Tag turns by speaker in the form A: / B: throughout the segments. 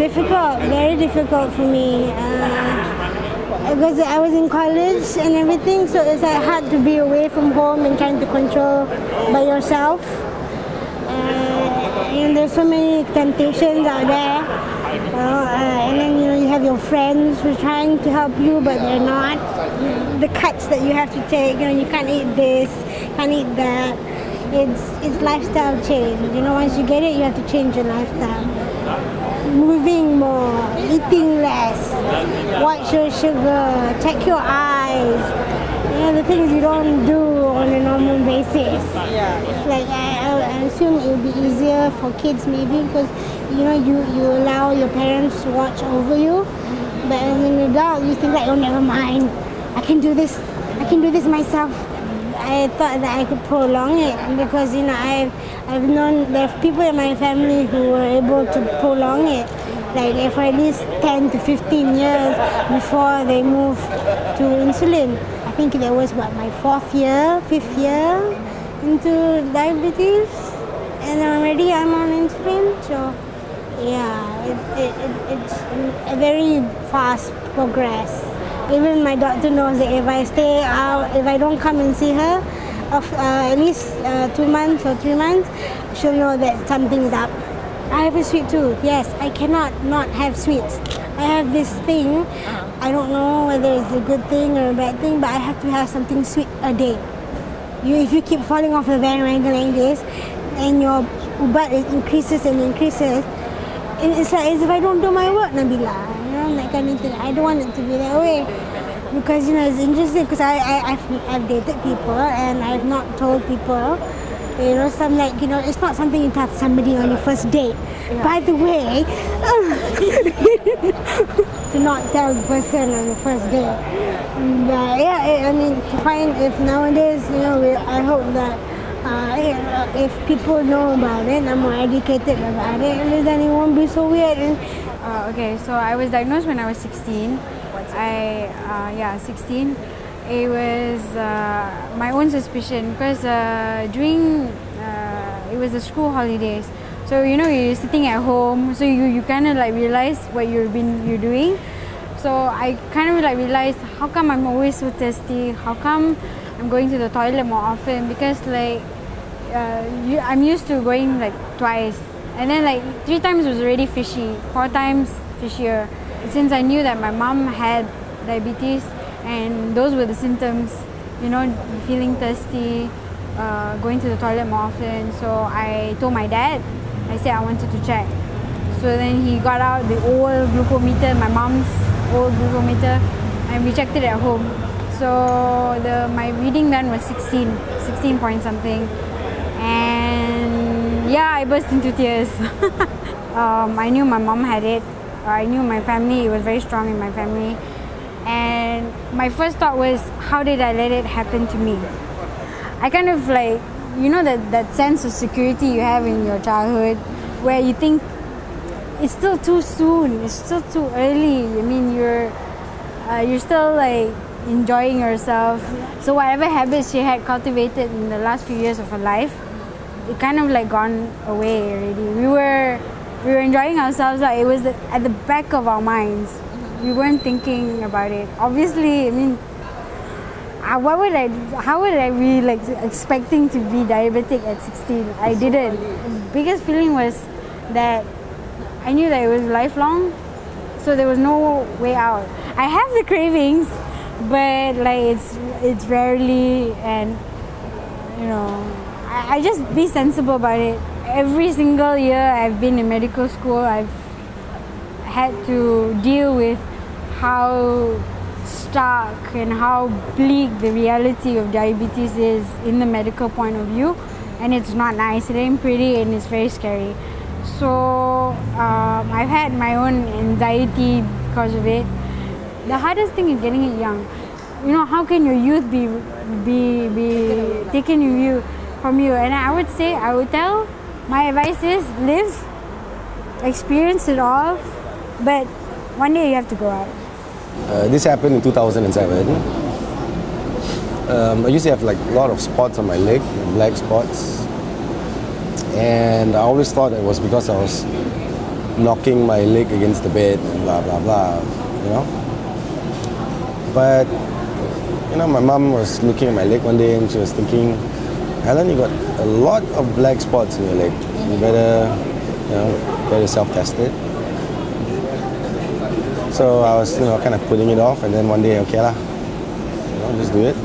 A: difficult, very difficult for me. Because I was in college and everything, so it's like hard to be away from home and trying to control by yourself. And there's so many temptations out there. And then you have your friends who are trying to help you, but they're not. The cuts that you have to take, you can't eat this, can't eat that. It's lifestyle change. Once you get it, you have to change your lifestyle. Moving more, eating less, watch your sugar, check your eyes. The things you don't do on a normal basis. It's like I assume it would be easier for kids maybe because you allow your parents to watch over you. But as an adult, you think like, oh, never mind, I can do this myself. I thought that I could prolong it because I've known there are people in my family who were able to prolong it, like for at least 10 to 15 years before they moved to insulin. I think that was my 5th year into diabetes, and already I'm on insulin. So yeah, it's a very fast progress. Even my doctor knows that if I stay out, if I don't come and see her at least 2 months or 3 months, she'll know that something's up. I have a sweet tooth. Yes, I cannot not have sweets. I have this thing. I don't know whether it's a good thing or a bad thing, but I have to have something sweet a day. If you keep falling off the bandwagon like this, and your ubat increases and increases, it's like as if I don't do my work, Nabila. That kind of thing. I don't want it to be that way because it's interesting because I've dated people and I've not told people. Some it's not something you tell somebody on your first date. Yeah. By the way, to not tell the person on the first date. But yeah, to find if nowadays, I hope that if people know about it, I'm more educated about it, then it won't be so weird.
B: Okay, so I was diagnosed when I was 16. 16. It was my own suspicion because during it was the school holidays. So you're sitting at home, so you kind of like realize what you're doing. So I kind of like realized how come I'm always so thirsty? How come I'm going to the toilet more often? Because I'm used to going like twice. And then 3 times was already fishy, 4 times fishier. Since I knew that my mom had diabetes and those were the symptoms, feeling thirsty, going to the toilet more often. So I told my dad, I said I wanted to check. So then he got out the old glucometer, my mom's old glucometer, and we checked it at home. So my reading then was 16 point something. And yeah, I burst into tears. I knew my mom had it. I knew my family, it was very strong in my family. And my first thought was, how did I let it happen to me? I kind of that sense of security you have in your childhood where you think it's still too soon, it's still too early. I mean, you're still enjoying yourself. So whatever habits she had cultivated in the last few years of her life, it kind of gone away already. We were enjoying ourselves. It was at the back of our minds. We weren't thinking about it. Obviously, I mean, how would I be expecting to be diabetic at 16? I didn't. The biggest feeling was that I knew that it was lifelong, so there was no way out. I have the cravings, but it's rarely, and I just be sensible about it. Every single year I've been in medical school, I've had to deal with how stark and how bleak the reality of diabetes is in the medical point of view, and it's not nice. It ain't pretty and it's very scary. So I've had my own anxiety because of it. The hardest thing is getting it young. How can your youth be taken from you? And I would tell, my advice is live, experience it all, but one day you have to go out.
C: This happened in 2007. I used to have a lot of spots on my leg, black spots, and I always thought it was because I was knocking my leg against the bed and blah blah blah, you know. But you know, my mom was looking at my leg one day and she was thinking, Alan, you got a lot of black spots in your leg. You better, you know, get yourself tested. So I was, you know, kind of putting it off, and then one day, okay lah, you know, just do it.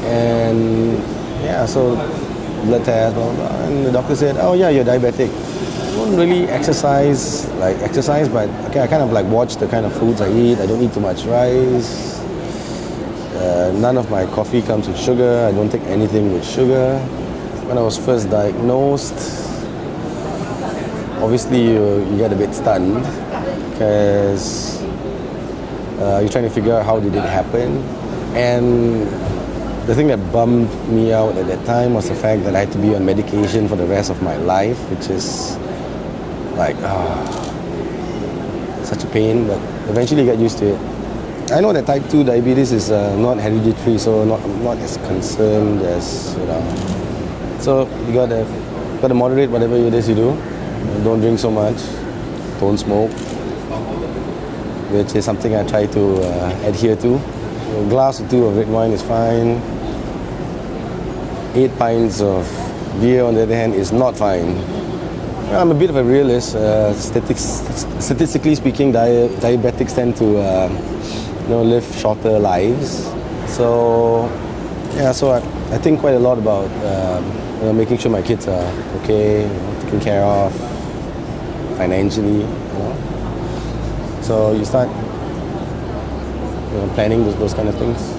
C: And yeah, so blood test, blah, blah, blah, and the doctor said, oh yeah, you're diabetic. I don't really exercise, but okay, I kind of like watch the kind of foods I eat. I don't eat too much rice. None of my coffee comes with sugar. I don't take anything with sugar. When I was first diagnosed, obviously you get a bit stunned because you're trying to figure out how did it happen. And the thing that bummed me out at that time was the fact that I had to be on medication for the rest of my life, which is like such a pain, but eventually you get used to it. I know that type 2 diabetes is not hereditary, so I'm not as concerned as, you know. So you gotta moderate whatever it is you do. Don't drink so much. Don't smoke, which is something I try to adhere to. A glass or two of red wine is fine. 8 pints of beer, on the other hand, is not fine. I'm a bit of a realist. Statistically speaking, diabetics tend to live shorter lives. So yeah, so I think quite a lot about making sure my kids are okay, you know, taken care of financially. You know, so you start planning those kind of things.